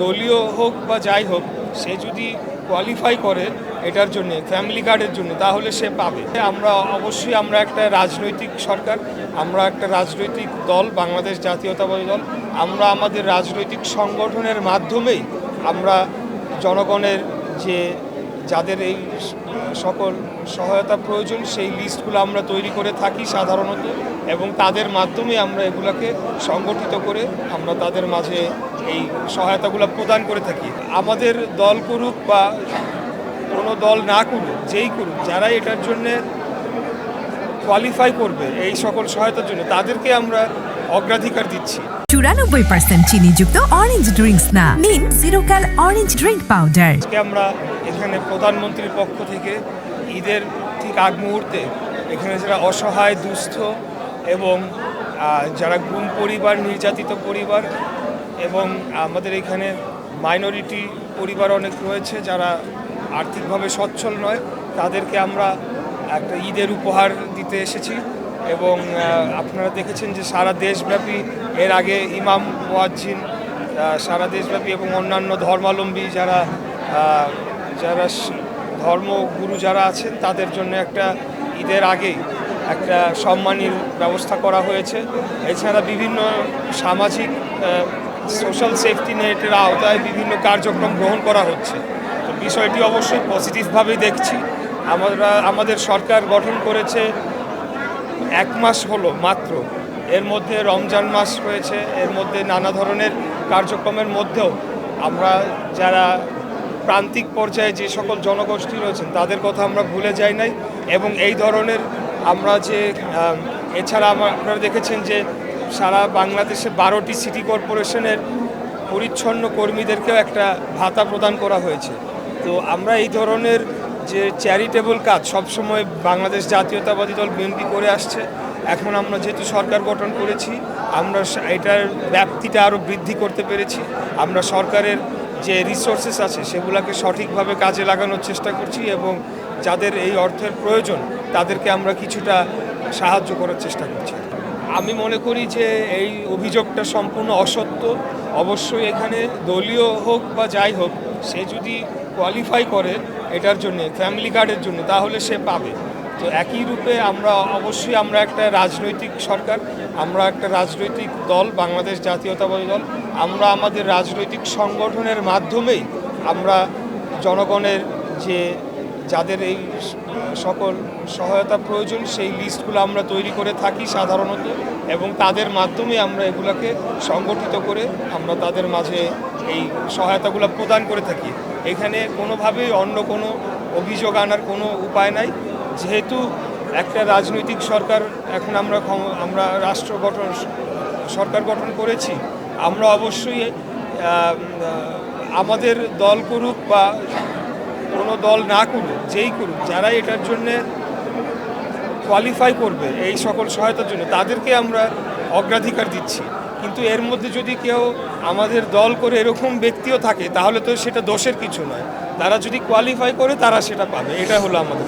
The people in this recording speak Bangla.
দলীয় হোক বা যাই হোক, সে যদি কোয়ালিফাই করে এটার জন্য ফ্যামিলি কার্ডের জন্য, তাহলে সে পাবে। আমরা একটা রাজনৈতিক সরকার, আমরা একটা রাজনৈতিক দল, বাংলাদেশ জাতীয়তাবাদী দল। আমরা আমাদের রাজনৈতিক সংগঠনের মাধ্যমেই আমরা জনগণের যাদের এই সকল সহায়তা প্রয়োজন সেই লিস্টগুলো আমরা তৈরি করে থাকি সাধারণত, এবং তাদের মাধ্যমে আমরা এগুলাকে সংগঠিত করে আমরা তাদের মাঝে এই সহায়তাগুলো প্রদান করে থাকি। আমাদের দল করুক বা কোনো দল না করুক, যেই করুক, যারা এটার জন্যে কোয়ালিফাই করবে এই সকল সহায়তার জন্য, তাদেরকে আমরা অগ্রাধিকার দিচ্ছি। 94% চিনিযুক্ত অরেঞ্জ ড্রিঙ্কস না, নিন জিরো ক্যাল অরেঞ্জ ড্রিঙ্ক পাউডার। আজকে আমরা এখানে প্রধানমন্ত্রীর পক্ষ থেকে ঈদের ঠিক আগ মুহূর্তে এখানে যারা অসহায়, দুস্থ এবং যারা গুম পরিবার, নির্যাতিত পরিবার এবং আমাদের এখানে মাইনরিটি পরিবার অনেক রয়েছে যারা আর্থিকভাবে সচ্ছল নয়, তাদেরকে আমরা একটা ঈদের উপহার দিতে এসেছি। এবং আপনারা দেখেছেন যে সারা দেশব্যাপী এর আগে ইমাম, মুয়াজ্জিন সারা দেশব্যাপী এবং অন্যান্য ধর্মাবলম্বী যারা ধর্মগুরু যারা আছেন তাদের জন্য একটা ঈদের আগেই একটা সম্মানীর ব্যবস্থা করা হয়েছে। এছাড়া বিভিন্ন সামাজিক সোশ্যাল সেফটি নেটের আওতায় বিভিন্ন কার্যক্রম গ্রহণ করা হচ্ছে। তো বিষয়টি অবশ্যই পজিটিভভাবেই দেখছি। আমাদের সরকার গঠন করেছে 1 মাস হলো মাত্র, এর মধ্যে রমজান মাস রয়েছে, এর মধ্যে নানা ধরনের কার্যক্রমের মধ্যেও আমরা যারা প্রান্তিক পর্যায়ে যে সকল জনগোষ্ঠী রয়েছেন তাদের কথা আমরা ভুলে যাই নাই। এবং এই ধরনের আমরা এছাড়া আপনারা দেখেছেন যে সারা বাংলাদেশে 12টি সিটি কর্পোরেশনের পরিচ্ছন্ন কর্মীদেরকেও একটা ভাতা প্রদান করা হয়েছে। তো আমরা এই ধরনের যে চ্যারিটেবল কাজ সবসময় বাংলাদেশ জাতীয়তাবাদী দল বিএনপি করে আসছে। এখন আমরা যেহেতু সরকার গঠন করেছি, আমরা এটার ব্যাপ্তিটা আরও বৃদ্ধি করতে পেরেছি। আমরা সরকারের যে রিসোর্সেস আছে সেগুলোকে সঠিকভাবে কাজে লাগানোর চেষ্টা করছি এবং যাদের এই অর্থের প্রয়োজন তাদেরকে আমরা কিছুটা সাহায্য করার চেষ্টা করছি। আমি মনে করি যে এই অভিযোগটা সম্পূর্ণ অসত্য। অবশ্যই এখানে দলীয় হোক বা যাই হোক, সে যদি কোয়ালিফাই করে এটার জন্য ফ্যামিলি কার্ডের জন্য, তাহলে সে পাবে। তো একই রূপে আমরা একটা রাজনৈতিক সরকার, আমরা একটা রাজনৈতিক দল, বাংলাদেশ জাতীয়তাবাদী দল। আমরা আমাদের রাজনৈতিক সংগঠনের মাধ্যমেই আমরা জনগণের যাদের এই সকল সহায়তা প্রয়োজন সেই লিস্টগুলো আমরা তৈরি করে থাকি সাধারণত, এবং তাদের মাধ্যমে আমরা এগুলোকে সংগঠিত করে আমরা তাদের মাঝে এই সহায়তাগুলো প্রদান করে থাকি। এখানে কোনোভাবেই অন্য কোনো অভিযোগ আনার কোনো উপায় নাই। যেহেতু একটা রাজনৈতিক সরকার এখন আমরা সরকার গঠন করেছি, আমরা অবশ্যই আমাদের দল করুক বা কোনো দল না করুক, যেই করুক, যারা এটার জন্যে কোয়ালিফাই করবে এই সকল সহায়তার জন্য, তাদেরকে আমরা অগ্রাধিকার দিচ্ছি। কিন্তু এর মধ্যে যদি কেউ আমাদের দল করে এরকম ব্যক্তিও থাকে, তাহলে তো সেটা দোষের কিছু নয়। তারা যদি কোয়ালিফাই করে তারা সেটা পাবে, এটা হলো আমাদের।